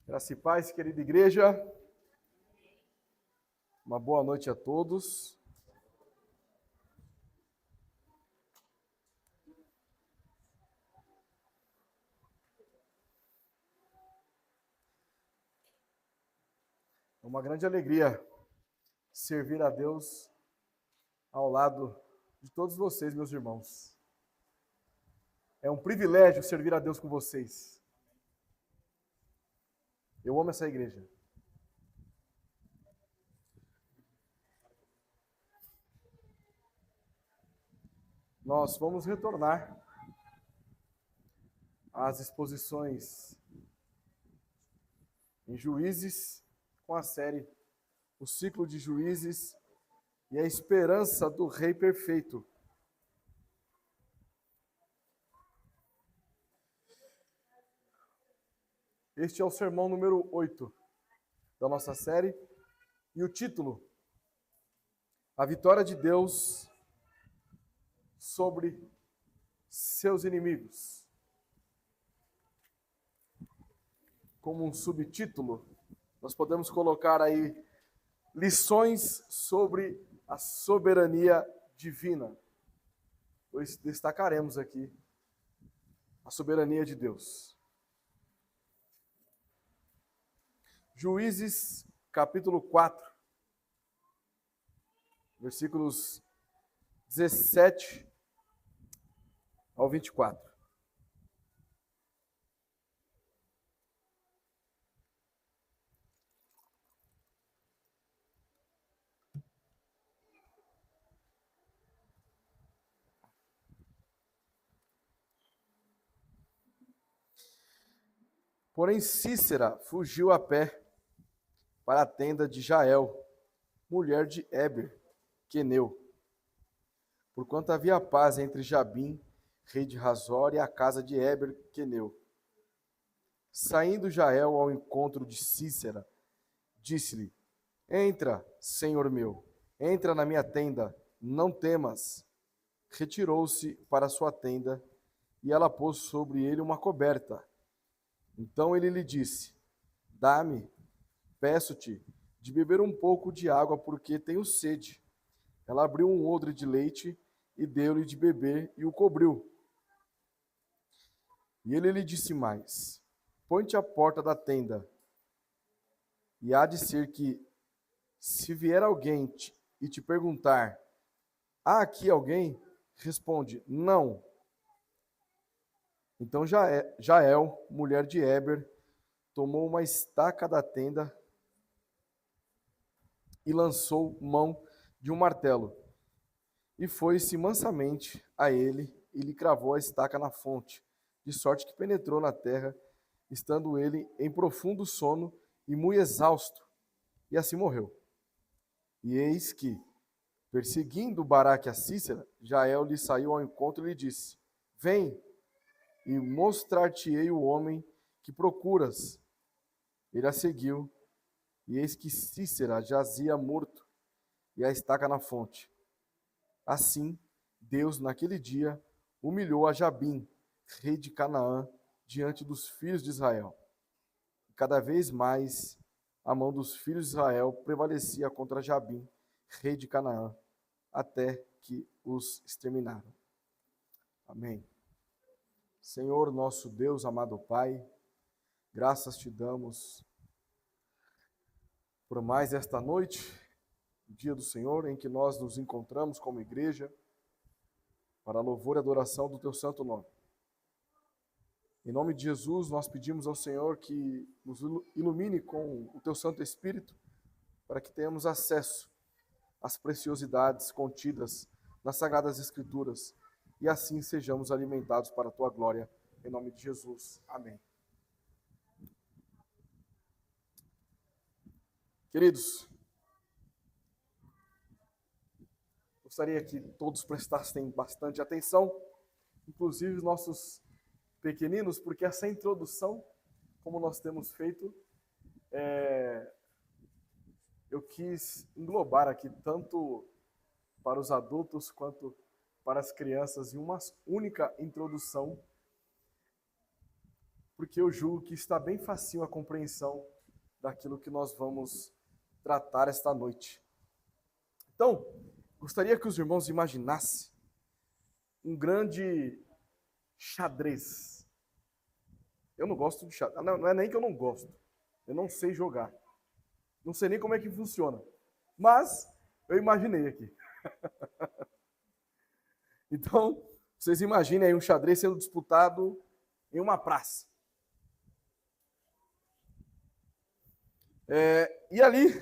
Graça e paz, querida igreja. Uma boa noite a todos. É uma grande alegria servir a Deus ao lado de todos vocês, meus irmãos. É um privilégio servir a Deus com vocês. Eu amo essa igreja. Nós vamos retornar às exposições em Juízes com a série O Ciclo de Juízes e a Esperança do Rei Perfeito. Este é o sermão número 8 da nossa série e o título: A Vitória de Deus sobre seus inimigos. Como um subtítulo, nós podemos colocar aí lições sobre a soberania divina. Pois destacaremos aqui a soberania de Deus. Juízes, capítulo 4, versículos 17 ao 24. Porém, Cícera fugiu a pé para a tenda de Jael, mulher de Éber, queneu, porquanto havia paz entre Jabim, rei de Hazor, e a casa de Éber, queneu. Saindo Jael ao encontro de Cícera, disse-lhe: Entra, senhor meu, entra na minha tenda, não temas. Retirou-se para sua tenda, e ela pôs sobre ele uma coberta. Então ele lhe disse: Dá-me, peço-te, de beber um pouco de água, porque tenho sede. Ela abriu um odre de leite e deu-lhe de beber e o cobriu. E ele lhe disse mais: Põe-te à porta da tenda, e há de ser que, se vier alguém e te perguntar: Há aqui alguém? Responde: Não. Então Jael, mulher de Éber, tomou uma estaca da tenda e lançou mão de um martelo. E foi-se mansamente a ele e lhe cravou a estaca na fonte, de sorte que penetrou na terra, estando ele em profundo sono e muito exausto, e assim morreu. E eis que, perseguindo Baraque a Cícera, Jael lhe saiu ao encontro e lhe disse: Vem, e mostrar-te-ei o homem que procuras. Ele a seguiu, e eis que Cícera jazia morto, e a estaca na fonte. Assim, Deus, naquele dia, humilhou a Jabim, rei de Canaã, diante dos filhos de Israel. E cada vez mais a mão dos filhos de Israel prevalecia contra Jabim, rei de Canaã, até que os exterminaram. Amém. Senhor, nosso Deus, amado Pai, graças te damos por mais esta noite, o dia do Senhor, em que nós nos encontramos como igreja, para a louvor e adoração do teu santo nome. Em nome de Jesus, nós pedimos ao Senhor que nos ilumine com o teu Santo Espírito, para que tenhamos acesso às preciosidades contidas nas Sagradas Escrituras, e assim sejamos alimentados para a tua glória. Em nome de Jesus. Amém. Queridos, gostaria que todos prestassem bastante atenção, inclusive os nossos pequeninos, porque essa introdução, como nós temos feito, eu quis englobar aqui tanto para os adultos quanto para as crianças em uma única introdução, porque eu julgo que está bem facinho a compreensão daquilo que nós vamos tratar esta noite. Então, gostaria que os irmãos imaginassem um grande xadrez. Eu não gosto de xadrez. Não é nem que eu não gosto. Eu não sei jogar. Não sei nem como é que funciona. Mas eu imaginei aqui. Então, vocês imaginem aí um xadrez sendo disputado em uma praça. E ali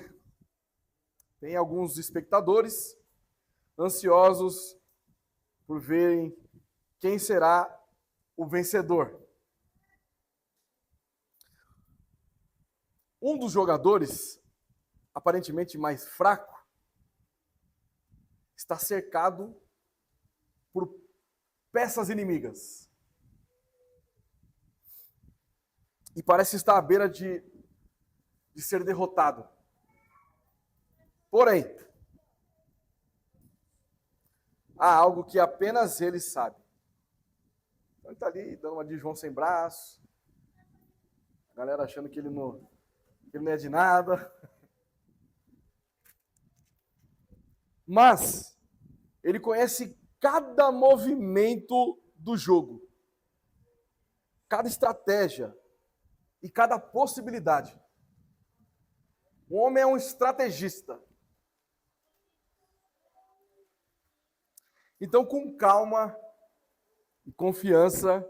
tem alguns espectadores ansiosos por verem quem será o vencedor. Um dos jogadores, aparentemente mais fraco, está cercado por peças inimigas. E parece estar à beira de ser derrotado. Porém, há algo que apenas ele sabe. Então ele está ali dando uma de João sem braço, a galera achando que ele não é de nada. Mas ele conhece cada movimento do jogo, cada estratégia e cada possibilidade. O homem é um estrategista. Então, com calma e confiança,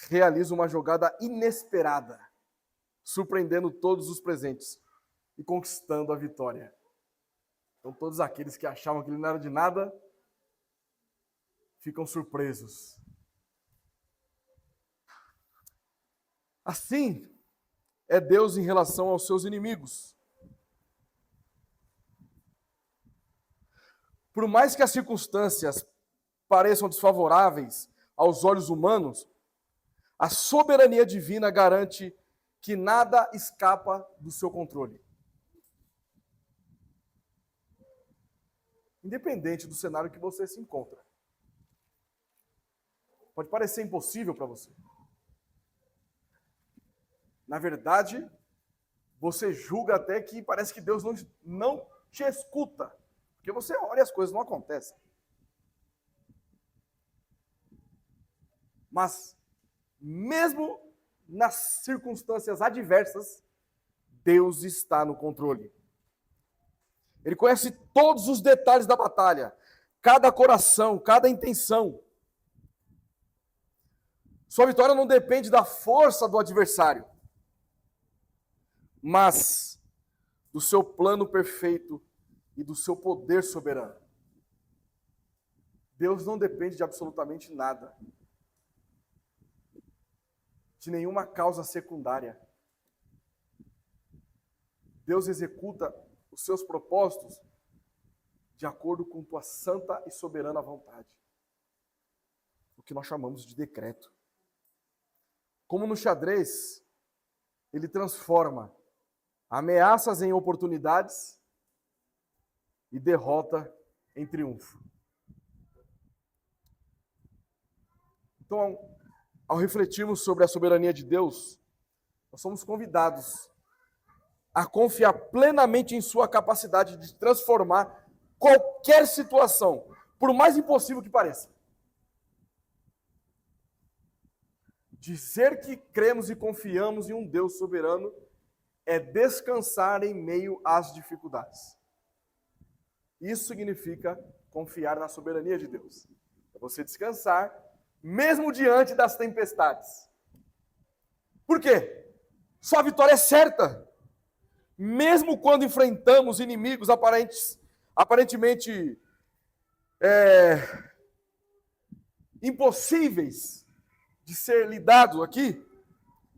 realiza uma jogada inesperada, surpreendendo todos os presentes e conquistando a vitória. Então, todos aqueles que achavam que ele não era de nada, ficam surpresos. Assim é Deus em relação aos seus inimigos. Por mais que as circunstâncias pareçam desfavoráveis aos olhos humanos, a soberania divina garante que nada escapa do seu controle. Independente do cenário que você se encontra. Pode parecer impossível para você. Na verdade, você julga até que parece que Deus não te escuta. Porque você olha e as coisas não acontecem. Mas, mesmo nas circunstâncias adversas, Deus está no controle. Ele conhece todos os detalhes da batalha, cada coração, cada intenção. Sua vitória não depende da força do adversário, mas do seu plano perfeito e do seu poder soberano. Deus não depende de absolutamente nada, de nenhuma causa secundária. Deus executa os seus propósitos de acordo com tua santa e soberana vontade. O que nós chamamos de decreto. Como no xadrez, ele transforma ameaças em oportunidades e derrota em triunfo. Então, ao refletirmos sobre a soberania de Deus, nós somos convidados a confiar plenamente em sua capacidade de transformar qualquer situação, por mais impossível que pareça. Dizer que cremos e confiamos em um Deus soberano é descansar em meio às dificuldades. Isso significa confiar na soberania de Deus. É você descansar, mesmo diante das tempestades. Por quê? Sua vitória é certa. Mesmo quando enfrentamos inimigos aparentemente impossíveis de ser lidados aqui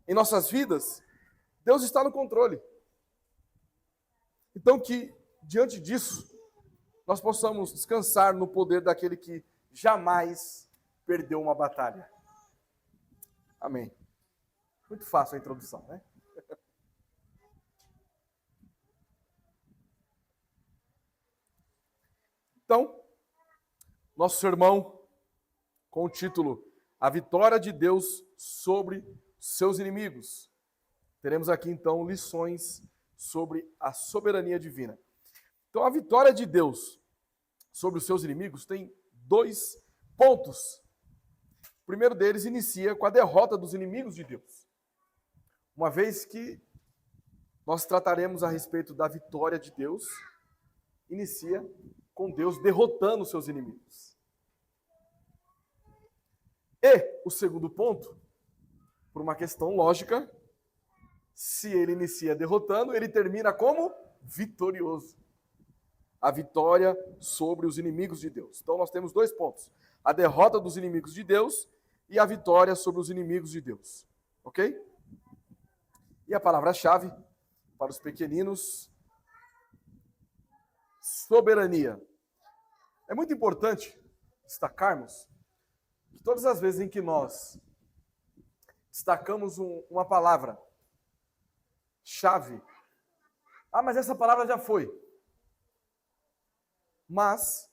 em nossas vidas, Deus está no controle. Então que, diante disso, nós possamos descansar no poder daquele que jamais perdeu uma batalha. Amém. Muito fácil a introdução, né? Então, nosso sermão com o título A vitória de Deus sobre seus inimigos. Teremos aqui, então, lições sobre a soberania divina. Então, a vitória de Deus sobre os seus inimigos tem 2 pontos. O primeiro deles inicia com a derrota dos inimigos de Deus. Uma vez que nós trataremos a respeito da vitória de Deus, inicia com Deus derrotando os seus inimigos. E o segundo ponto, por uma questão lógica, se ele inicia derrotando, ele termina como vitorioso. A vitória sobre os inimigos de Deus. Então nós temos 2 pontos: a derrota dos inimigos de Deus e a vitória sobre os inimigos de Deus. Ok? E a palavra-chave para os pequeninos: soberania. É muito importante destacarmos que todas as vezes em que nós destacamos uma palavra-chave, mas essa palavra já foi. Mas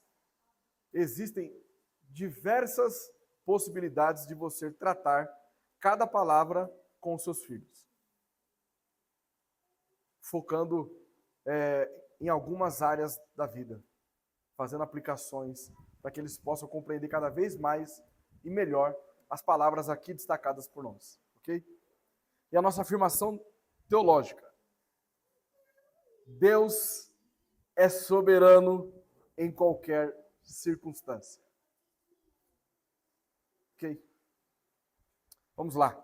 existem diversas possibilidades de você tratar cada palavra com os seus filhos. Focando em algumas áreas da vida. Fazendo aplicações para que eles possam compreender cada vez mais e melhor as palavras aqui destacadas por nós. Ok? E a nossa afirmação teológica: Deus é soberano em qualquer circunstância. Ok? Vamos lá.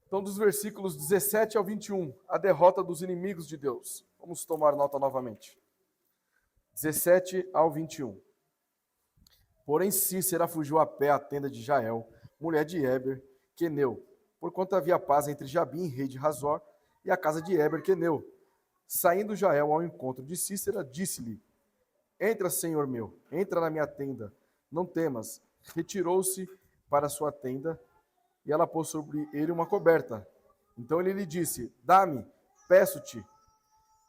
Então, dos versículos 17 ao 21, a derrota dos inimigos de Deus. Vamos tomar nota novamente. 17 ao 21. Porém, Cícera fugiu a pé à tenda de Jael, mulher de Heber, queneu, porquanto havia paz entre Jabim, rei de Hazor, e a casa de Heber, queneu. Saindo Jael ao encontro de Cícera, disse-lhe: Entra, senhor meu, entra na minha tenda, não temas. Retirou-se para sua tenda, e ela pôs sobre ele uma coberta. Então ele lhe disse: Dá-me, peço-te,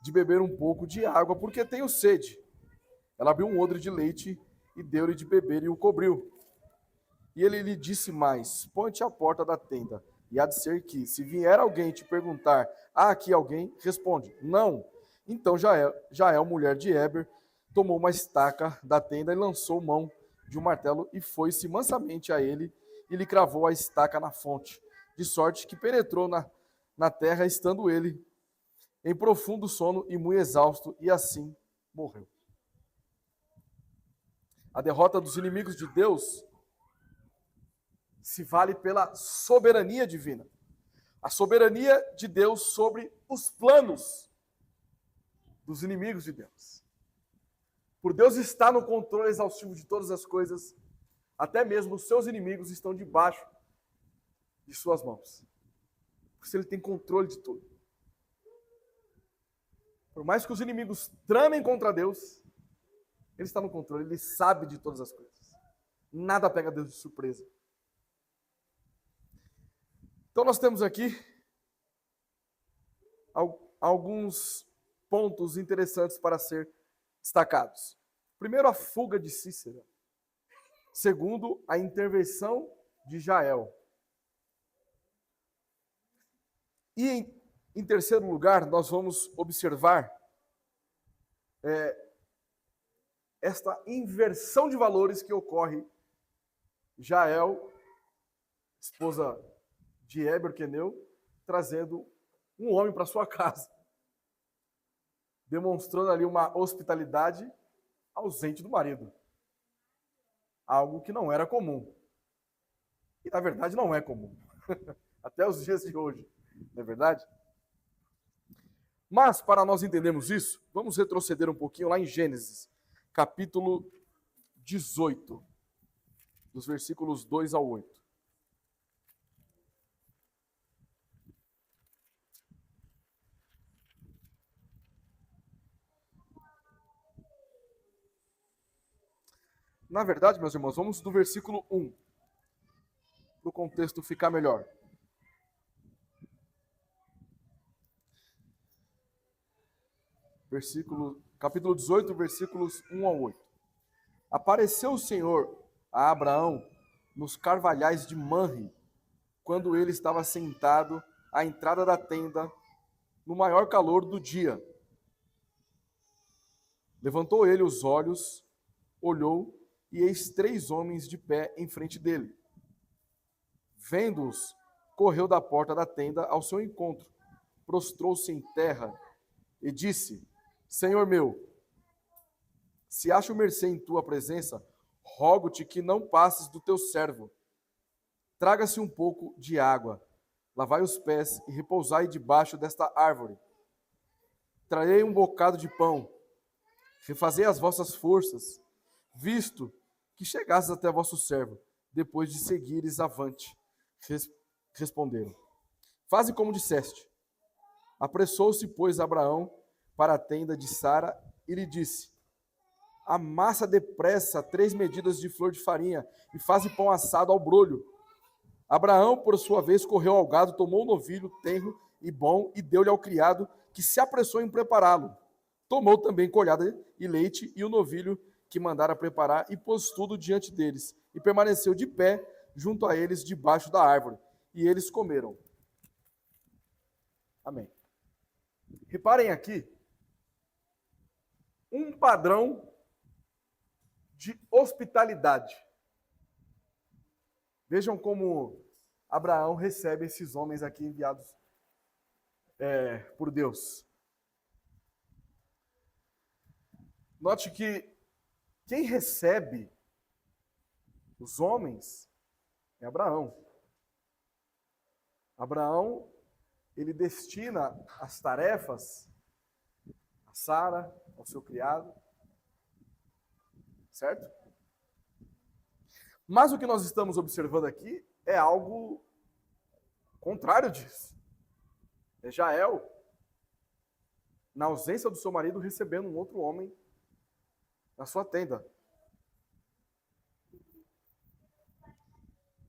de beber um pouco de água, porque tenho sede. Ela abriu um odre de leite e deu-lhe de beber e o cobriu. E ele lhe disse mais: Põe-te à porta da tenda, e há de ser que, se vier alguém te perguntar: há aqui alguém? Responde: não. Então Jael, mulher de Heber, tomou uma estaca da tenda e lançou mão de um martelo e foi-se mansamente a ele e lhe cravou a estaca na fonte, de sorte que penetrou na terra, estando ele em profundo sono e muito exausto, e assim morreu. A derrota dos inimigos de Deus se vale pela soberania divina. A soberania de Deus sobre os planos dos inimigos de Deus. Por Deus estar no controle exaustivo de todas as coisas, até mesmo os seus inimigos estão debaixo de suas mãos. Por isso ele tem controle de tudo. Por mais que os inimigos tramem contra Deus, ele está no controle, ele sabe de todas as coisas. Nada pega Deus de surpresa. Então nós temos aqui alguns pontos interessantes para ser destacados. Primeiro, a fuga de Cícera. Segundo, a intervenção de Jael. E em terceiro lugar, nós vamos observar esta inversão de valores que ocorre. Jael, esposa de Heber, queneu, trazendo um homem para sua casa, demonstrando ali uma hospitalidade ausente do marido. Algo que não era comum. E, na verdade, não é comum. Até os dias de hoje. Não é verdade? Mas, para nós entendermos isso, vamos retroceder um pouquinho lá em Gênesis, capítulo 18, dos versículos 2 ao 8. Na verdade, meus irmãos, vamos do versículo 1, para o contexto ficar melhor. Capítulo 18, versículos 1 ao 8. Apareceu o Senhor a Abraão nos carvalhais de Manre, quando ele estava sentado à entrada da tenda, no maior calor do dia. Levantou ele os olhos, olhou, e eis 3 homens de pé em frente dele. Vendo-os, correu da porta da tenda ao seu encontro, prostrou-se em terra e disse: Senhor meu, se acho mercê em tua presença, rogo-te que não passes do teu servo. Traga-se um pouco de água, lavai os pés e repousai debaixo desta árvore. Trarei um bocado de pão, refazei as vossas forças, visto que chegastes até vosso servo, depois de seguires avante. Responderam: Faze como disseste. Apressou-se, pois, Abraão para a tenda de Sara e lhe disse: Amassa depressa 3 medidas de flor de farinha e faze pão assado ao brolho. Abraão, por sua vez, correu ao gado, tomou o novilho tenro e bom e deu-lhe ao criado, que se apressou em prepará-lo. Tomou também colhada e leite e o novilho que mandara preparar e pôs tudo diante deles e permaneceu de pé junto a eles debaixo da árvore. E eles comeram. Amém. Reparem aqui um padrão de hospitalidade. Vejam como Abraão recebe esses homens aqui enviados por Deus. Note que quem recebe os homens é Abraão. Abraão, ele destina as tarefas a Sara, ao seu criado, certo? Mas o que nós estamos observando aqui é algo contrário disso. É Jael, na ausência do seu marido, recebendo um outro homem na sua tenda.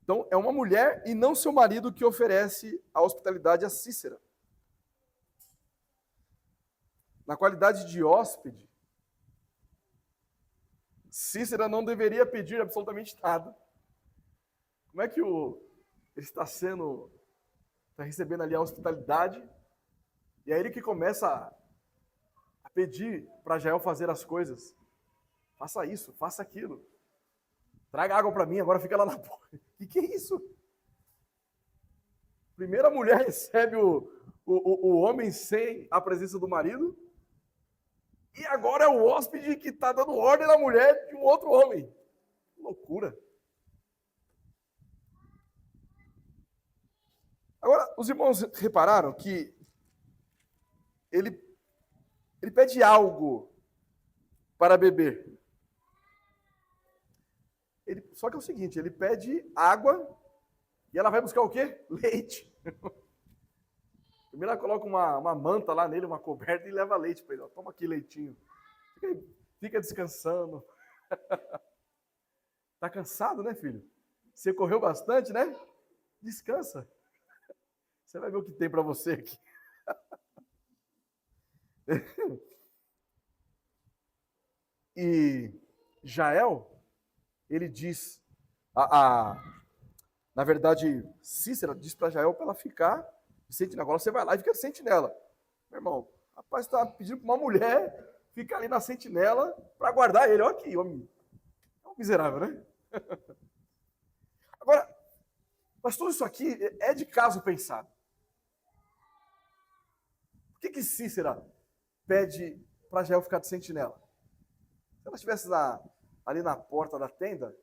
Então, é uma mulher e não seu marido que oferece a hospitalidade a Cícera. Na qualidade de hóspede, Cícera não deveria pedir absolutamente nada. Como é que ele está recebendo ali a hospitalidade, e é ele que começa a pedir para Jael fazer as coisas. Faça isso, faça aquilo. Traga água para mim, agora fica lá na porta. O que é isso? Primeiro a mulher recebe o homem sem a presença do marido, e agora é o hóspede que está dando ordem na mulher de um outro homem. Que loucura. Agora, os irmãos repararam que ele pede algo para beber. Só que é o seguinte, ele pede água e ela vai buscar o quê? Leite. Primeiro ela coloca uma manta lá nele, uma coberta, e leva leite para ele. Ó, toma aqui leitinho. Fica descansando. Tá cansado, né, filho? Você correu bastante, né? Descansa. Você vai ver o que tem para você aqui. E Jael, ele diz, na verdade, Cícera diz para Jael para ela ficar de sentinela. Agora você vai lá e fica de sentinela. Meu irmão, rapaz está pedindo para uma mulher ficar ali na sentinela para guardar ele. Olha aqui, homem. É um miserável, né? Agora, mas tudo isso aqui é de caso pensado. Por que Cícera pede para Jael ficar de sentinela? Se ela estivesse ali na porta da tenda,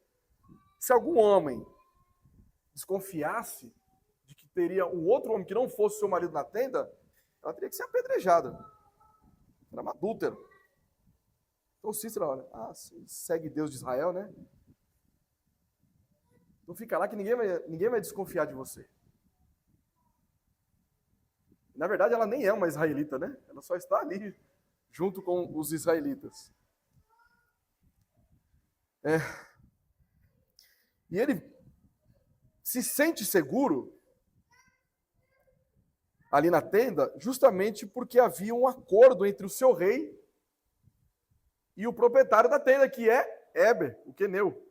se algum homem desconfiasse de que teria um outro homem que não fosse seu marido na tenda, ela teria que ser apedrejada. Era um adúltero. Então Cícera, olha, segue Deus de Israel, né? Então fica lá que ninguém vai desconfiar de você. Na verdade, ela nem é uma israelita, né? Ela só está ali junto com os israelitas. E ele se sente seguro ali na tenda justamente porque havia um acordo entre o seu rei e o proprietário da tenda, que é Éber, o queneu.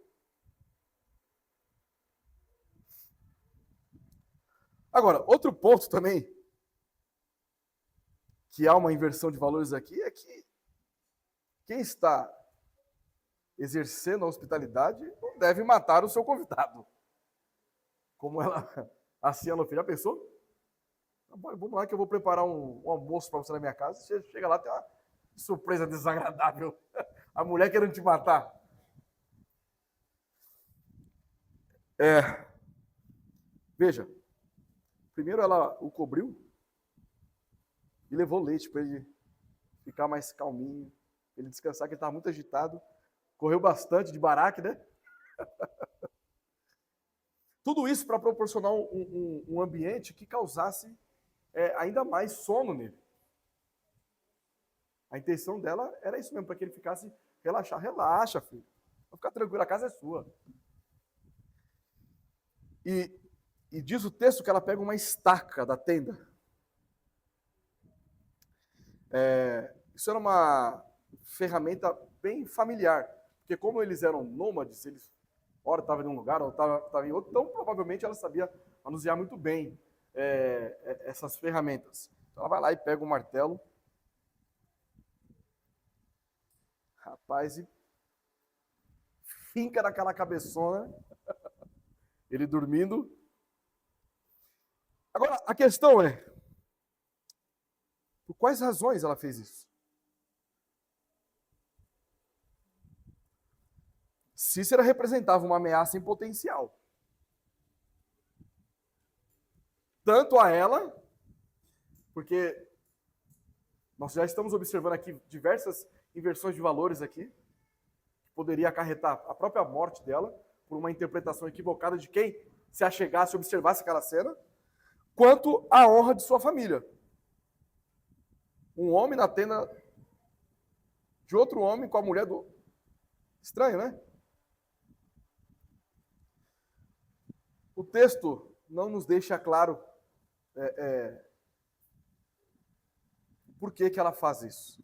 Agora, outro ponto também, que há uma inversão de valores aqui, é que quem está exercendo a hospitalidade não deve matar o seu convidado. Como assim ela fez. Já pensou? Vamos lá que eu vou preparar um almoço para você na minha casa. Você chega lá, tem uma surpresa desagradável. A mulher querendo te matar. Veja, primeiro ela o cobriu e levou leite para ele ficar mais calminho, ele descansar, que ele estava muito agitado. Correu bastante de baraque, né? Tudo isso para proporcionar um ambiente que causasse ainda mais sono nele. A intenção dela era isso mesmo, para que ele ficasse relaxar. Relaxa, filho. Vai ficar tranquilo, a casa é sua. E diz o texto que ela pega uma estaca da tenda. Isso era uma ferramenta bem familiar, porque como eles eram nômades, eles ora estavam em um lugar, ou estavam em outro, então provavelmente ela sabia manusear muito bem essas ferramentas. Então ela vai lá e pega o martelo, rapaz, e finca naquela cabeçona, ele dormindo. Agora, a questão é, por quais razões ela fez isso? Cícera representava uma ameaça em potencial. Tanto a ela, porque nós já estamos observando aqui diversas inversões de valores aqui, que poderia acarretar a própria morte dela, por uma interpretação equivocada de quem se achegasse e observasse aquela cena, quanto à honra de sua família. Um homem na tenda de outro homem com a mulher do... Estranho, né? O texto não nos deixa claro por que ela faz isso.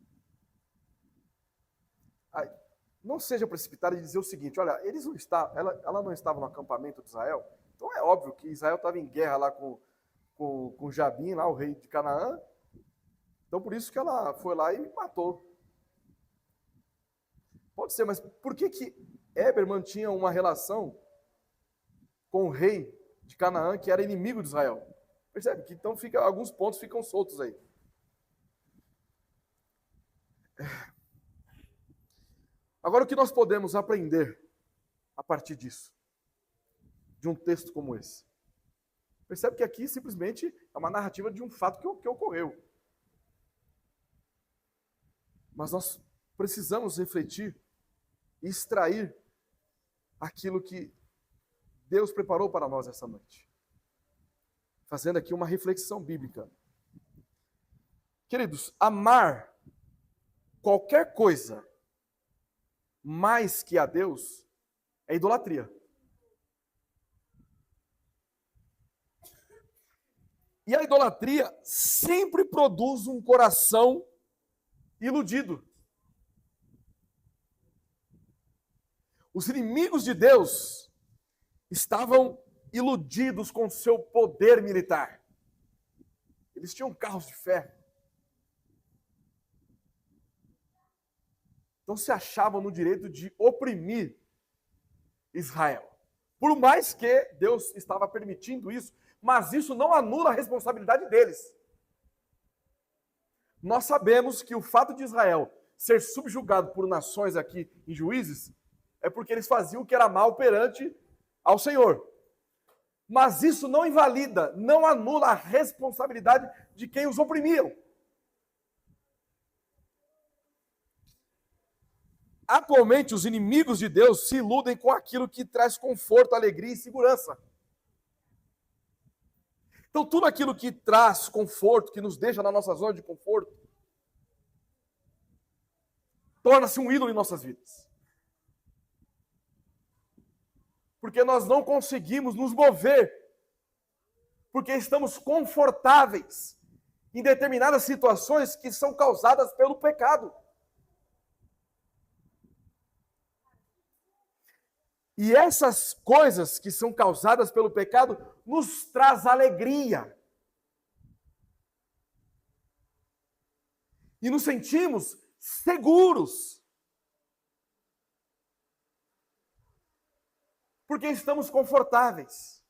Não seja precipitado em dizer o seguinte, olha, ela não estava no acampamento de Israel, então é óbvio que Israel estava em guerra lá com Jabim, lá, o rei de Canaã, então por isso que ela foi lá e matou. Pode ser, mas por que Éber mantinha uma relação com o rei de Canaã, que era inimigo de Israel? Percebe que então alguns pontos ficam soltos aí. Agora, o que nós podemos aprender a partir disso? De um texto como esse? Percebe que aqui simplesmente é uma narrativa de um fato que ocorreu. Mas nós precisamos refletir e extrair aquilo que Deus preparou para nós essa noite. Fazendo aqui uma reflexão bíblica. Queridos, amar qualquer coisa mais que a Deus é idolatria. E a idolatria sempre produz um coração iludido. Os inimigos de Deus estavam iludidos com seu poder militar. Eles tinham carros de ferro. Então se achavam no direito de oprimir Israel. Por mais que Deus estava permitindo isso, mas isso não anula a responsabilidade deles. Nós sabemos que o fato de Israel ser subjugado por nações aqui em Juízes é porque eles faziam o que era mal perante ao Senhor. Mas isso não invalida, não anula a responsabilidade de quem os oprimiam. Atualmente, os inimigos de Deus se iludem com aquilo que traz conforto, alegria e segurança. Então, tudo aquilo que traz conforto, que nos deixa na nossa zona de conforto, torna-se um ídolo em nossas vidas. Porque nós não conseguimos nos mover, porque estamos confortáveis em determinadas situações que são causadas pelo pecado. E essas coisas que são causadas pelo pecado nos traz alegria. E nos sentimos seguros. Porque estamos confortáveis.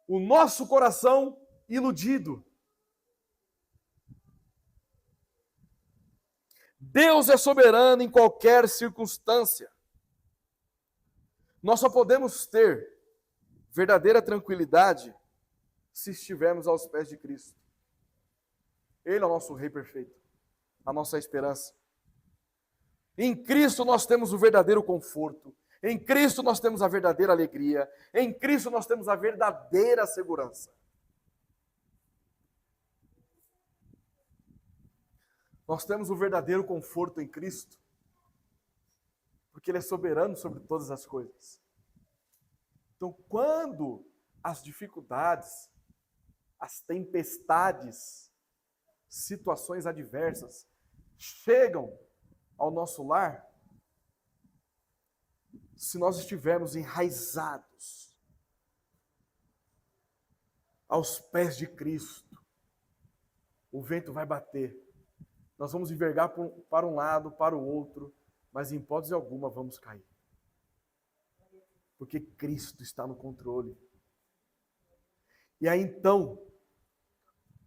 O nosso coração iludido. Deus é soberano em qualquer circunstância. Nós só podemos ter verdadeira tranquilidade se estivermos aos pés de Cristo. Ele é o nosso Rei perfeito, a nossa esperança. Em Cristo nós temos o verdadeiro conforto. Em Cristo nós temos a verdadeira alegria. Em Cristo nós temos a verdadeira segurança. Nós temos o verdadeiro conforto em Cristo, porque Ele é soberano sobre todas as coisas. Então, quando as dificuldades, as tempestades, situações adversas chegam ao nosso lar, se nós estivermos enraizados aos pés de Cristo, o vento vai bater. Nós vamos envergar para um lado, para o outro, mas em hipótese alguma vamos cair. Porque Cristo está no controle. E aí então,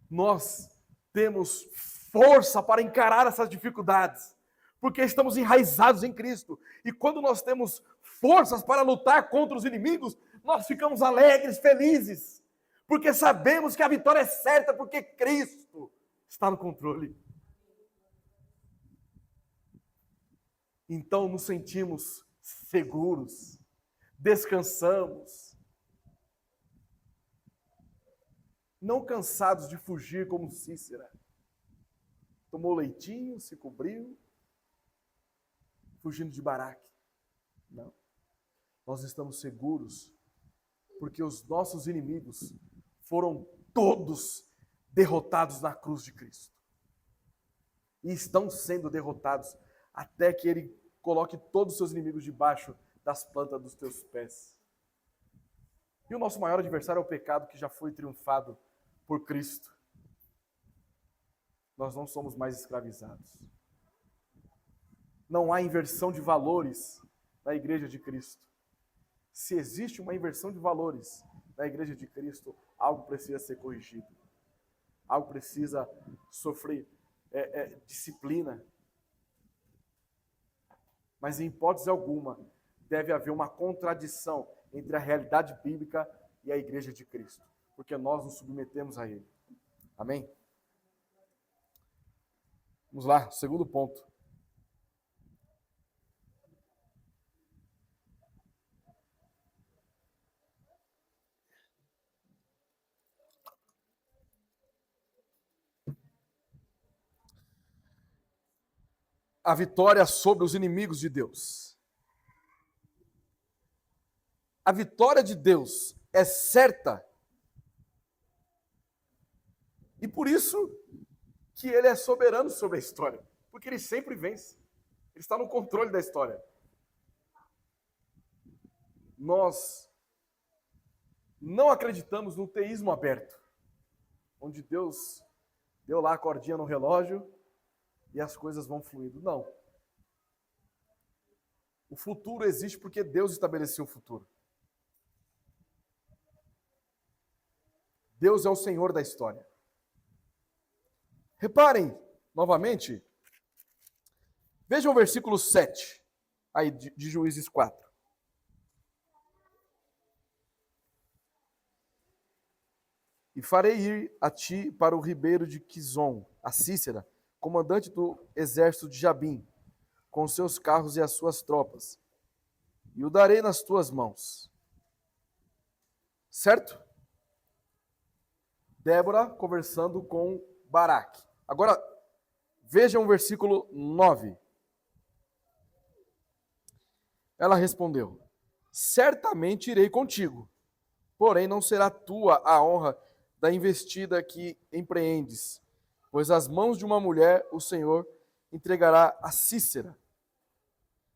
nós temos força para encarar essas dificuldades, porque estamos enraizados em Cristo. E quando nós temos forças para lutar contra os inimigos, nós ficamos alegres, felizes, porque sabemos que a vitória é certa, porque Cristo está no controle. Então nos sentimos seguros, descansamos, não cansados de fugir como Cícera. Tomou leitinho, se cobriu, fugindo de Baraque. Não. Nós estamos seguros porque os nossos inimigos foram todos derrotados na cruz de Cristo. E estão sendo derrotados até que Ele coloque todos os seus inimigos debaixo das plantas dos teus pés. E o nosso maior adversário é o pecado, que já foi triunfado por Cristo. Nós não somos mais escravizados. Não há inversão de valores na igreja de Cristo. Se existe uma inversão de valores na igreja de Cristo, algo precisa ser corrigido. Algo precisa sofrer disciplina. Mas em hipótese alguma, deve haver uma contradição entre a realidade bíblica e a igreja de Cristo, porque nós nos submetemos a Ele. Amém? Vamos lá, segundo ponto. A vitória sobre os inimigos de Deus. A vitória de Deus é certa. E por isso que Ele é soberano sobre a história. Porque Ele sempre vence. Ele está no controle da história. Nós não acreditamos no teísmo aberto, onde Deus deu lá a cordinha no relógio e as coisas vão fluindo. Não. O futuro existe porque Deus estabeleceu o futuro. Deus é o Senhor da história. Reparem, novamente, vejam o versículo 7, aí de Juízes 4. E farei ir a ti para o ribeiro de Quizon, a Cícera, comandante do exército de Jabim, com os seus carros e as suas tropas, e o darei nas tuas mãos. Certo? Débora conversando com Baraque. Agora, vejam o versículo 9. Ela respondeu: certamente irei contigo, porém não será tua a honra da investida que empreendes, pois as mãos de uma mulher o Senhor entregará a Cícera.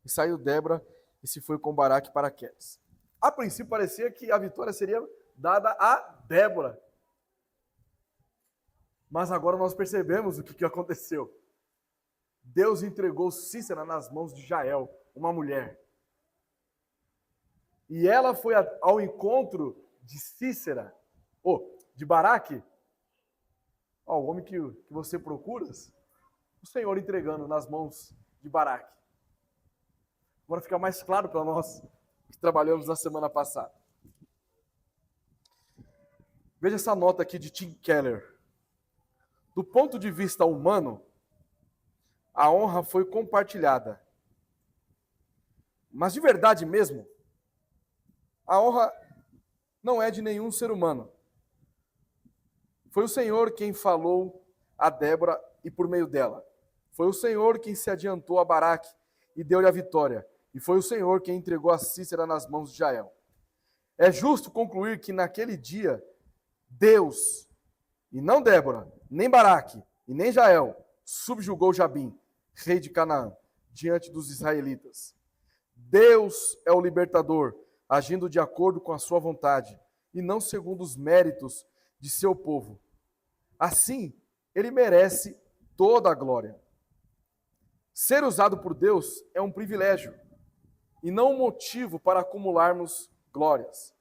E saiu Débora e se foi com Baraque para Quedes. A princípio parecia que a vitória seria dada a Débora. Mas agora nós percebemos o que aconteceu. Deus entregou Sísera nas mãos de Jael, uma mulher. E ela foi ao encontro de Sísera, de Baraque, o homem que você procura, o Senhor entregando nas mãos de Baraque. Agora fica mais claro para nós que trabalhamos na semana passada. Veja essa nota aqui de Tim Keller. Do ponto de vista humano, a honra foi compartilhada. Mas de verdade mesmo, a honra não é de nenhum ser humano. Foi o Senhor quem falou a Débora e por meio dela. Foi o Senhor quem se adiantou a Baraque e deu-lhe a vitória. E foi o Senhor quem entregou a Sísera nas mãos de Jael. É justo concluir que naquele dia, Deus, e não Débora, nem Baraque, e nem Jael, subjugou Jabim, rei de Canaã, diante dos israelitas. Deus é o libertador, agindo de acordo com a sua vontade, e não segundo os méritos de seu povo. Assim, ele merece toda a glória. Ser usado por Deus é um privilégio, e não um motivo para acumularmos glórias.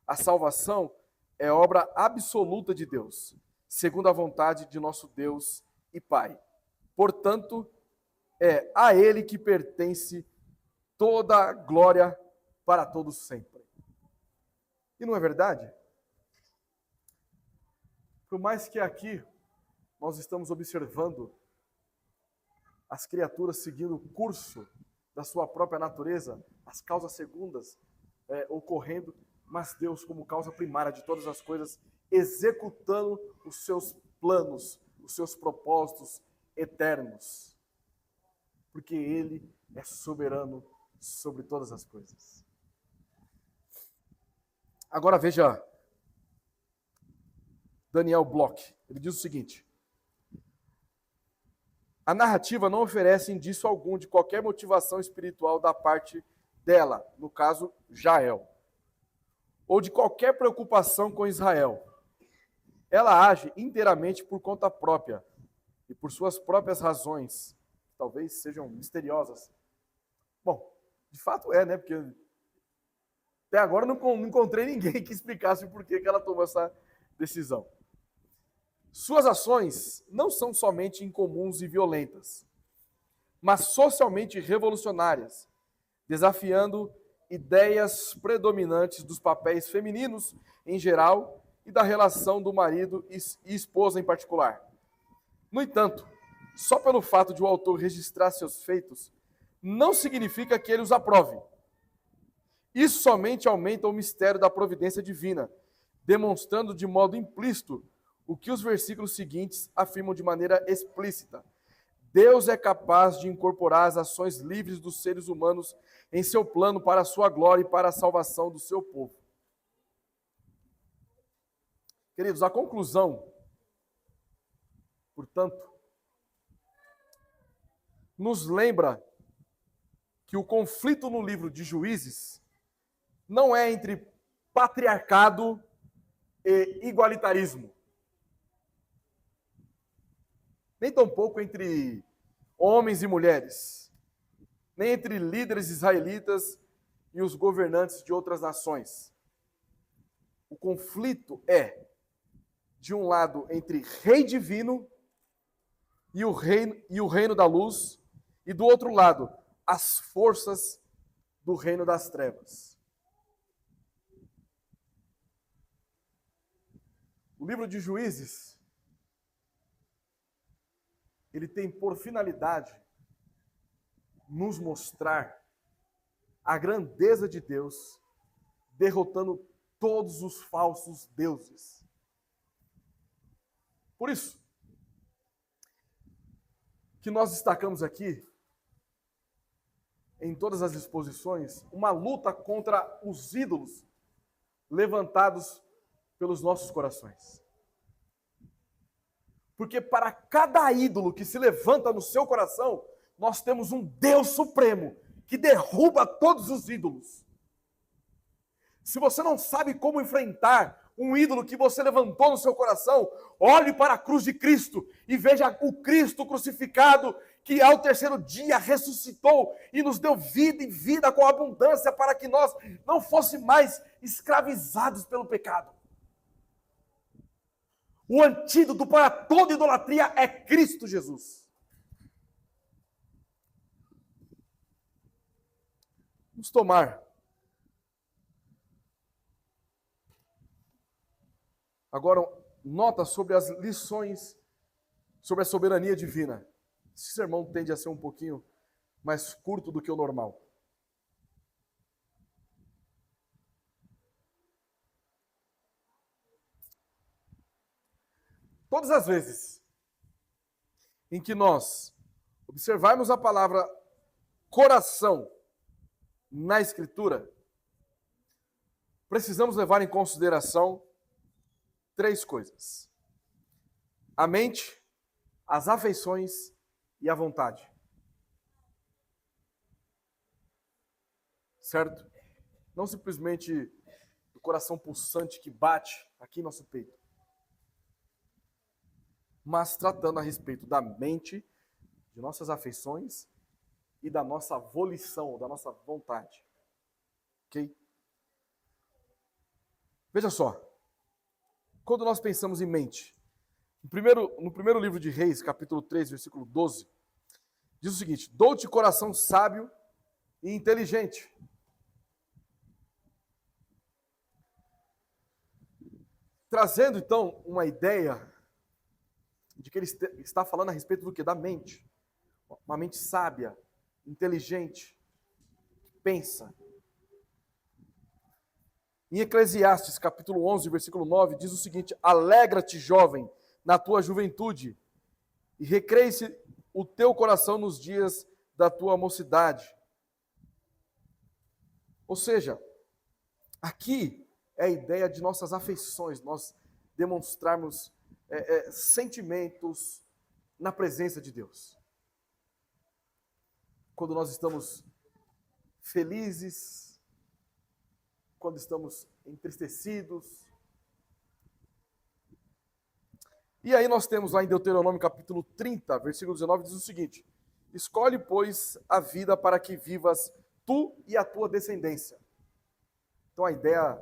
A salvação é obra absoluta de Deus, segundo a vontade de nosso Deus e Pai. Portanto, é a Ele que pertence toda a glória para todos sempre. E não é verdade? Por mais que aqui nós estamos observando as criaturas seguindo o curso da sua própria natureza, as causas segundas ocorrendo, mas Deus, como causa primária de todas as coisas, executando os seus planos, os seus propósitos eternos. Porque Ele é soberano sobre todas as coisas. Agora veja Daniel Bloch. Ele diz o seguinte: a narrativa não oferece indício algum de qualquer motivação espiritual da parte dela, no caso, Jael, ou de qualquer preocupação com Israel. Ela age inteiramente por conta própria e por suas próprias razões, que talvez sejam misteriosas. Bom, de fato né? Porque até agora não encontrei ninguém que explicasse o porquê que ela tomou essa decisão. Suas ações não são somente incomuns e violentas, mas socialmente revolucionárias, desafiando ideias predominantes dos papéis femininos em geral e da relação do marido e esposa em particular. No entanto, só pelo fato de o autor registrar seus feitos, não significa que ele os aprove. Isso somente aumenta o mistério da providência divina, demonstrando de modo implícito o que os versículos seguintes afirmam de maneira explícita. Deus é capaz de incorporar as ações livres dos seres humanos em seu plano para a sua glória e para a salvação do seu povo. Queridos, a conclusão, portanto, nos lembra que o conflito no livro de Juízes não é entre patriarcado e igualitarismo. Nem tampouco entre homens e mulheres, nem entre líderes israelitas e os governantes de outras nações. O conflito é, de um lado, entre rei divino e o reino da luz, e do outro lado, as forças do reino das trevas. O livro de Juízes, ele tem por finalidade nos mostrar a grandeza de Deus, derrotando todos os falsos deuses. Por isso, que nós destacamos aqui, em todas as exposições, uma luta contra os ídolos levantados pelos nossos corações. Porque para cada ídolo que se levanta no seu coração, nós temos um Deus supremo que derruba todos os ídolos. Se você não sabe como enfrentar um ídolo que você levantou no seu coração, olhe para a cruz de Cristo e veja o Cristo crucificado, que ao terceiro dia ressuscitou e nos deu vida e vida com abundância para que nós não fossemos mais escravizados pelo pecado. O antídoto para toda idolatria é Cristo Jesus. Vamos tomar agora nota sobre as lições sobre a soberania divina. Esse sermão tende a ser um pouquinho mais curto do que o normal. Todas as vezes em que nós observarmos a palavra coração na Escritura, precisamos levar em consideração três coisas: a mente, as afeições e a vontade. Certo? Não simplesmente o coração pulsante que bate aqui em nosso peito, mas tratando a respeito da mente, de nossas afeições e da nossa volição, da nossa vontade. Ok? Veja só, quando nós pensamos em mente, no primeiro livro de Reis, capítulo 3, versículo 12, diz o seguinte: dou-te coração sábio e inteligente. Trazendo, então, uma ideia de que ele está falando a respeito do quê? Da mente. Uma mente sábia, inteligente, que pensa. Em Eclesiastes, capítulo 11, versículo 9, diz o seguinte: alegra-te, jovem, na tua juventude, e recreie-se o teu coração nos dias da tua mocidade. Ou seja, aqui é a ideia de nossas afeições, nós demonstrarmos sentimentos na presença de Deus. Quando nós estamos felizes, quando estamos entristecidos. E aí nós temos lá em Deuteronômio capítulo 30, versículo 19, diz o seguinte: escolhe, pois, a vida para que vivas tu e a tua descendência. Então a ideia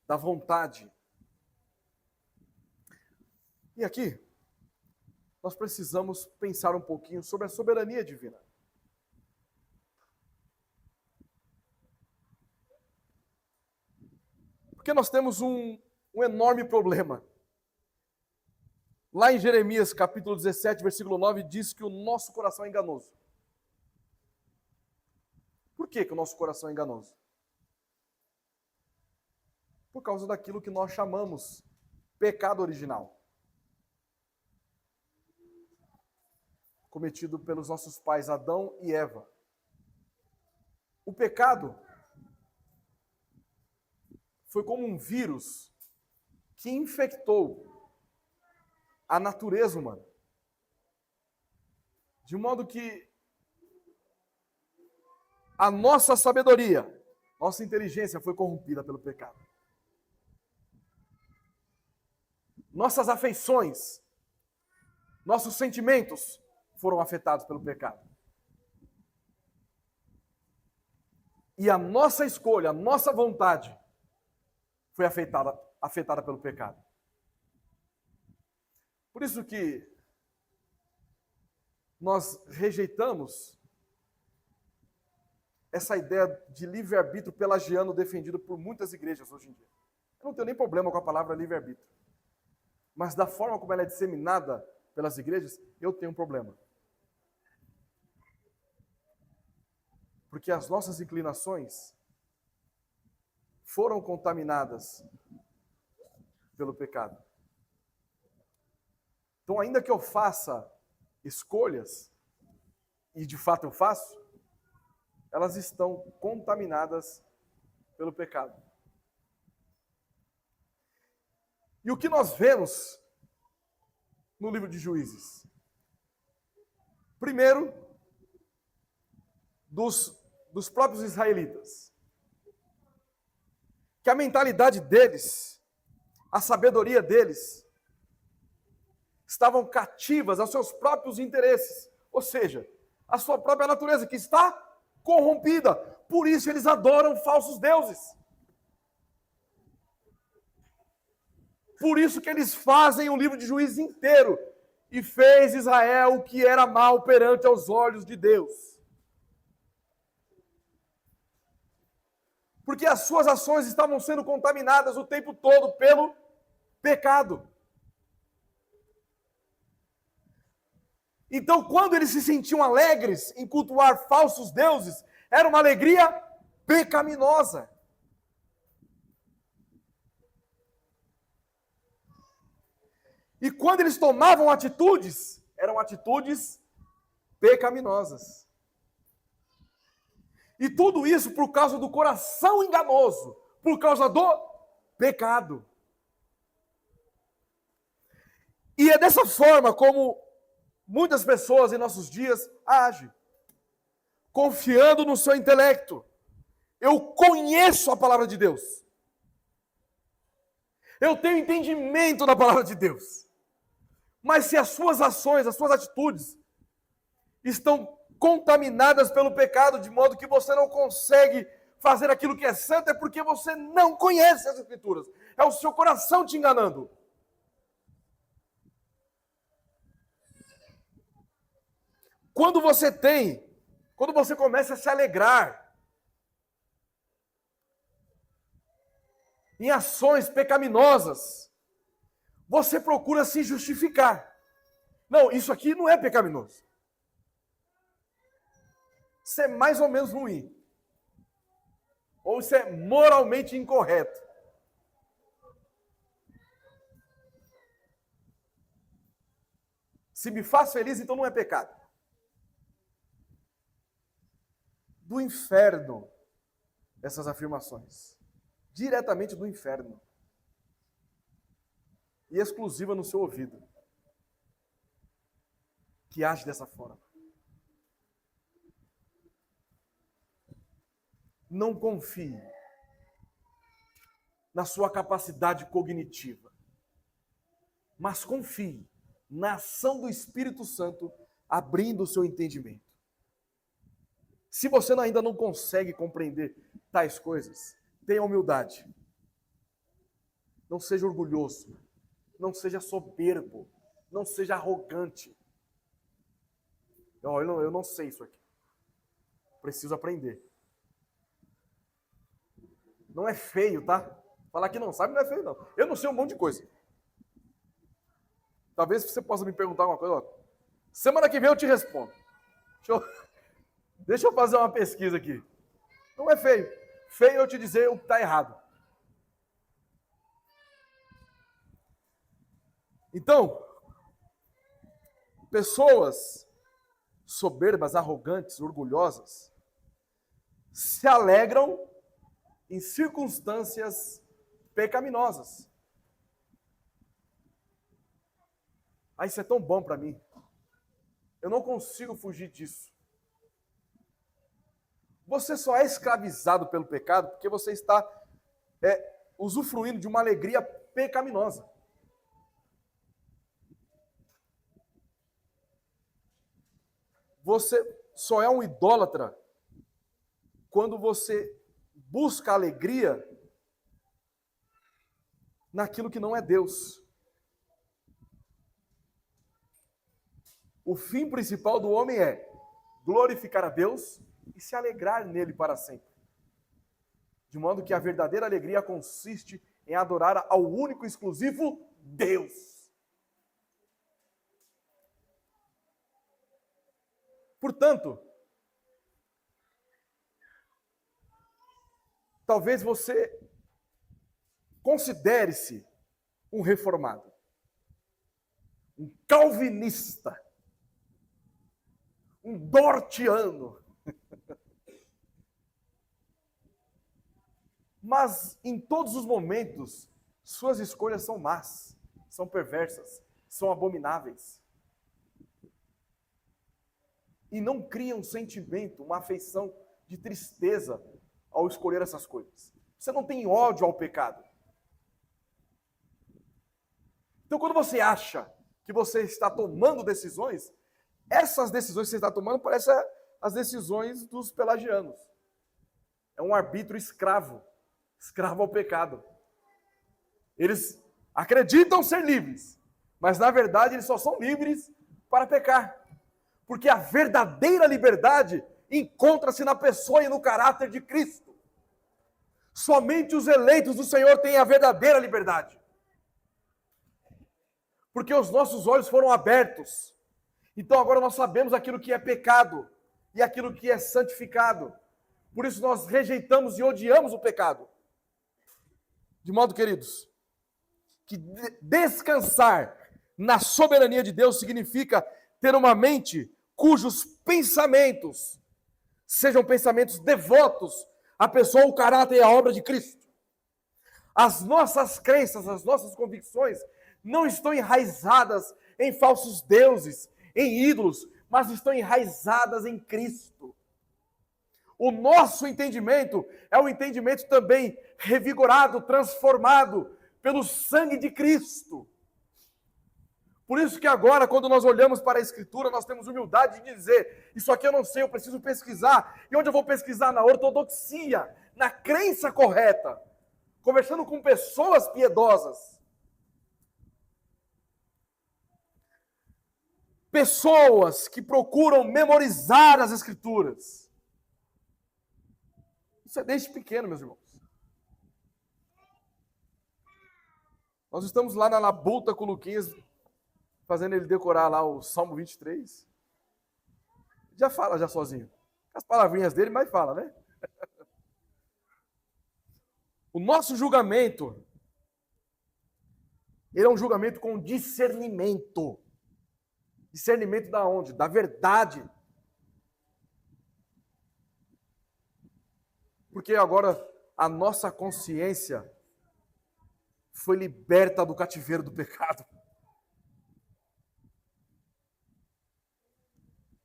da vontade. E aqui, nós precisamos pensar um pouquinho sobre a soberania divina. Porque nós temos um enorme problema. Lá em Jeremias, capítulo 17, versículo 9, diz que o nosso coração é enganoso. Por que o nosso coração é enganoso? Por causa daquilo que nós chamamos pecado original, cometido pelos nossos pais Adão e Eva. O pecado foi como um vírus que infectou a natureza humana, de modo que a nossa sabedoria, nossa inteligência foi corrompida pelo pecado. Nossas afeições, nossos sentimentos foram afetados pelo pecado. E a nossa escolha, a nossa vontade foi afetada pelo pecado. Por isso que nós rejeitamos essa ideia de livre-arbítrio pelagiano defendido por muitas igrejas hoje em dia. Eu não tenho nem problema com a palavra livre-arbítrio. Mas da forma como ela é disseminada pelas igrejas, eu tenho um problema. Porque as nossas inclinações foram contaminadas pelo pecado. Então, ainda que eu faça escolhas, e de fato eu faço, elas estão contaminadas pelo pecado. E o que nós vemos no livro de Juízes? Primeiro, dos próprios israelitas, que a mentalidade deles, a sabedoria deles, estavam cativas aos seus próprios interesses, ou seja, a sua própria natureza, que está corrompida. Por isso eles adoram falsos deuses. Por isso que eles fazem o livro de Juízes inteiro. E fez Israel o que era mal perante aos olhos de Deus. Porque as suas ações estavam sendo contaminadas o tempo todo pelo pecado. Então, quando eles se sentiam alegres em cultuar falsos deuses, era uma alegria pecaminosa. E quando eles tomavam atitudes, eram atitudes pecaminosas. E tudo isso por causa do coração enganoso, por causa do pecado. E é dessa forma como muitas pessoas em nossos dias agem, confiando no seu intelecto. Eu conheço a palavra de Deus. Eu tenho entendimento da palavra de Deus. Mas se as suas ações, as suas atitudes estão contaminadas pelo pecado, de modo que você não consegue fazer aquilo que é santo, é porque você não conhece as Escrituras. É o seu coração te enganando. Quando você começa a se alegrar em ações pecaminosas, você procura se justificar. Não, isso aqui não é pecaminoso. Isso é mais ou menos ruim. Ou isso é moralmente incorreto. Se me faz feliz, então não é pecado. Do inferno, essas afirmações. Diretamente do inferno. E exclusiva no seu ouvido. Que age dessa forma. Não confie na sua capacidade cognitiva, mas confie na ação do Espírito Santo abrindo o seu entendimento. Se você ainda não consegue compreender tais coisas, tenha humildade. Não seja orgulhoso, não seja soberbo, não seja arrogante. Eu não sei isso aqui. Preciso aprender. Não é feio, tá? Falar que não sabe não é feio, não. Eu não sei um monte de coisa. Talvez você possa me perguntar alguma coisa. Ó, semana que vem eu te respondo. Deixa eu fazer uma pesquisa aqui. Não é feio. Feio eu te dizer o que está errado. Então, pessoas soberbas, arrogantes, orgulhosas, se alegram em circunstâncias pecaminosas. Ah, isso é tão bom para mim. Eu não consigo fugir disso. Você só é escravizado pelo pecado porque você está usufruindo de uma alegria pecaminosa. Você só é um idólatra quando você busca alegria naquilo que não é Deus. O fim principal do homem é glorificar a Deus e se alegrar nele para sempre. De modo que a verdadeira alegria consiste em adorar ao único e exclusivo Deus. Portanto, talvez você considere-se um reformado, um calvinista, um dortiano. Mas em todos os momentos, suas escolhas são más, são perversas, são abomináveis. E não cria um sentimento, uma afeição de tristeza ao escolher essas coisas. Você não tem ódio ao pecado. Então, quando você acha que você está tomando decisões, essas decisões que você está tomando parecem as decisões dos pelagianos. É um arbítrio escravo, escravo ao pecado. Eles acreditam ser livres, mas na verdade eles só são livres para pecar. Porque a verdadeira liberdade encontra-se na pessoa e no caráter de Cristo. Somente os eleitos do Senhor têm a verdadeira liberdade. Porque os nossos olhos foram abertos. Então agora nós sabemos aquilo que é pecado e aquilo que é santificado. Por isso nós rejeitamos e odiamos o pecado. De modo, queridos, que descansar na soberania de Deus significa ter uma mente cujos pensamentos sejam pensamentos devotos à pessoa, o caráter e a obra de Cristo. As nossas crenças, as nossas convicções não estão enraizadas em falsos deuses, em ídolos, mas estão enraizadas em Cristo. O nosso entendimento é um entendimento também revigorado, transformado pelo sangue de Cristo. Por isso que agora, quando nós olhamos para a Escritura, nós temos humildade de dizer, isso aqui eu não sei, eu preciso pesquisar. E onde eu vou pesquisar? Na ortodoxia, na crença correta, conversando com pessoas piedosas. Pessoas que procuram memorizar as Escrituras. Isso é desde pequeno, meus irmãos. Nós estamos lá na labuta com o Luquinhas, fazendo ele decorar lá o Salmo 23. Já fala já sozinho. As palavrinhas dele, mas fala, né? O nosso julgamento, ele é um julgamento com discernimento. Discernimento da onde? Da verdade. Porque agora a nossa consciência foi liberta do cativeiro do pecado.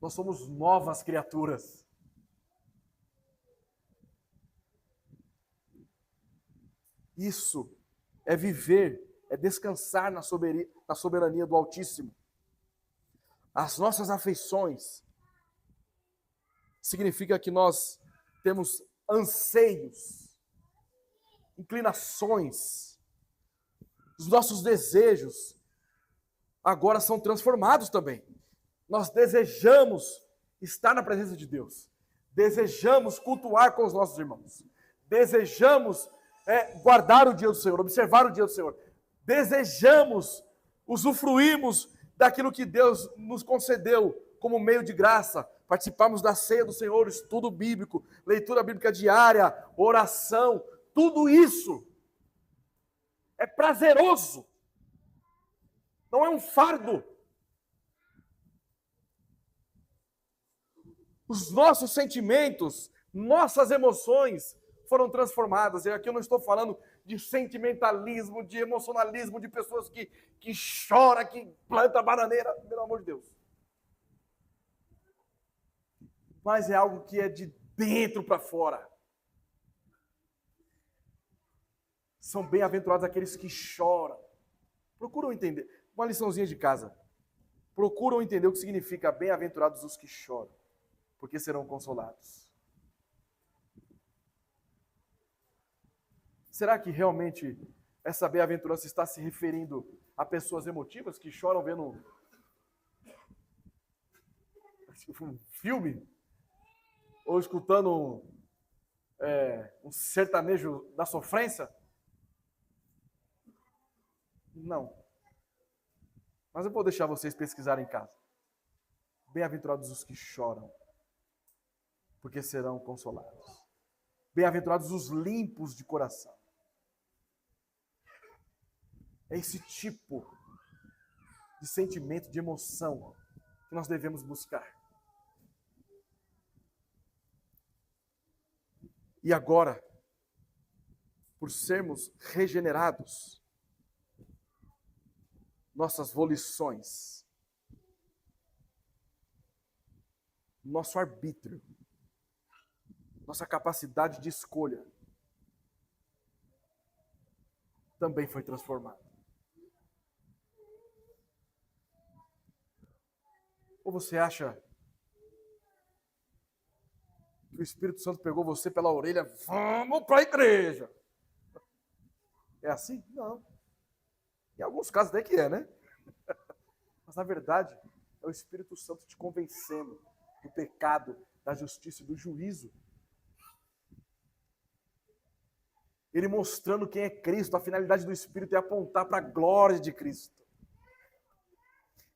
Nós somos novas criaturas. Isso é viver, é descansar na soberania do Altíssimo. As nossas afeições significa que nós temos anseios, inclinações, os nossos desejos agora são transformados também. Nós desejamos estar na presença de Deus, desejamos cultuar com os nossos irmãos, desejamos guardar o dia do Senhor, observar o dia do Senhor, desejamos, usufruirmos daquilo que Deus nos concedeu como meio de graça, participarmos da ceia do Senhor, estudo bíblico, leitura bíblica diária, oração, tudo isso é prazeroso, não é um fardo. Os nossos sentimentos, nossas emoções foram transformadas. E aqui eu não estou falando de sentimentalismo, de emocionalismo, de pessoas que choram, que plantam bananeira, pelo amor de Deus. Mas é algo que é de dentro para fora. São bem-aventurados aqueles que choram. Procuram entender. Uma liçãozinha de casa. Procuram entender o que significa bem-aventurados os que choram, porque serão consolados. Será que realmente essa bem-aventurança está se referindo a pessoas emotivas que choram vendo um filme? Ou escutando um sertanejo da sofrência? Não. Mas eu vou deixar vocês pesquisarem em casa. Bem-aventurados os que choram, porque serão consolados. Bem-aventurados os limpos de coração. É esse tipo de sentimento, de emoção que nós devemos buscar. E agora, por sermos regenerados, nossas volições, nosso arbítrio, nossa capacidade de escolha também foi transformado. Ou você acha que o Espírito Santo pegou você pela orelha, vamos para a igreja? É assim? Não. Em alguns casos até que é, né? Mas na verdade, é o Espírito Santo te convencendo do pecado, da justiça e do juízo. Ele mostrando quem é Cristo. A finalidade do Espírito é apontar para a glória de Cristo.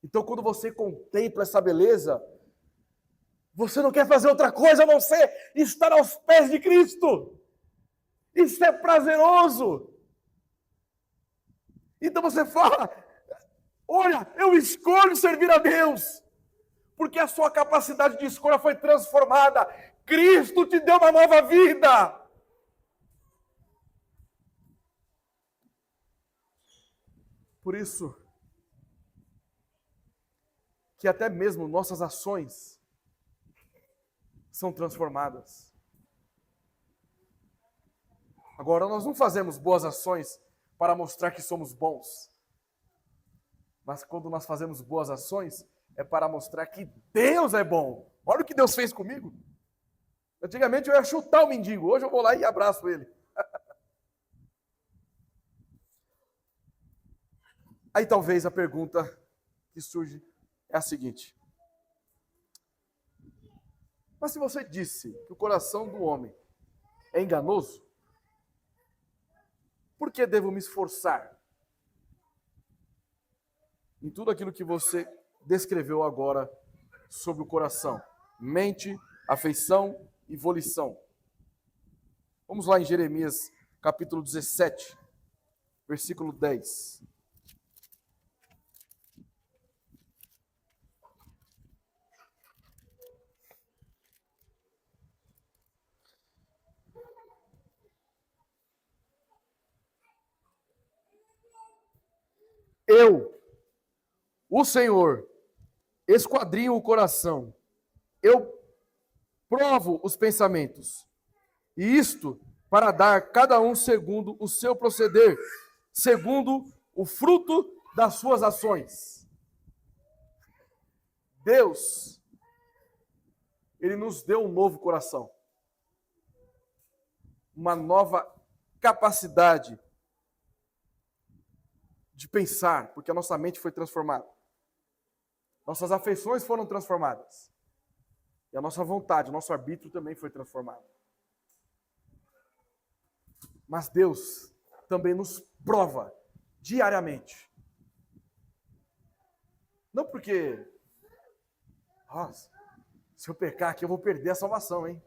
Então, quando você contempla essa beleza, você não quer fazer outra coisa a não ser estar aos pés de Cristo. Isso é prazeroso. Então você fala, olha, eu escolho servir a Deus, porque a sua capacidade de escolha foi transformada. Cristo te deu uma nova vida. Por isso, que até mesmo nossas ações são transformadas. Agora, nós não fazemos boas ações para mostrar que somos bons. Mas quando nós fazemos boas ações, é para mostrar que Deus é bom. Olha o que Deus fez comigo. Antigamente eu ia chutar o mendigo, hoje eu vou lá e abraço ele. Aí talvez a pergunta que surge é a seguinte: mas se você disse que o coração do homem é enganoso, por que devo me esforçar em tudo aquilo que você descreveu agora sobre o coração? Mente, afeição e volição. Vamos lá em Jeremias capítulo 17, versículo 10. Eu, o Senhor, esquadrinho o coração, eu provo os pensamentos, e isto para dar cada um segundo o seu proceder, segundo o fruto das suas ações. Deus, Ele nos deu um novo coração, uma nova capacidade de pensar, porque a nossa mente foi transformada. Nossas afeições foram transformadas. E a nossa vontade, o nosso arbítrio também foi transformado. Mas Deus também nos prova diariamente. Não porque, nossa, se eu pecar aqui eu vou perder a salvação, hein?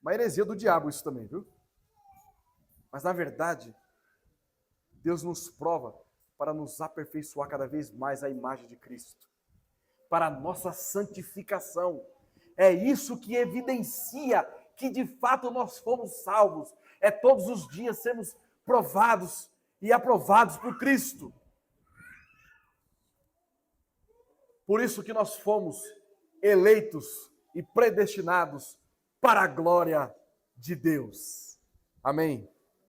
Uma heresia do diabo isso também, viu? Mas na verdade, Deus nos prova para nos aperfeiçoar cada vez mais à imagem de Cristo, para a nossa santificação. É isso que evidencia que de fato nós fomos salvos. É todos os dias sermos provados e aprovados por Cristo. Por isso que nós fomos eleitos e predestinados para a glória de Deus. Amém.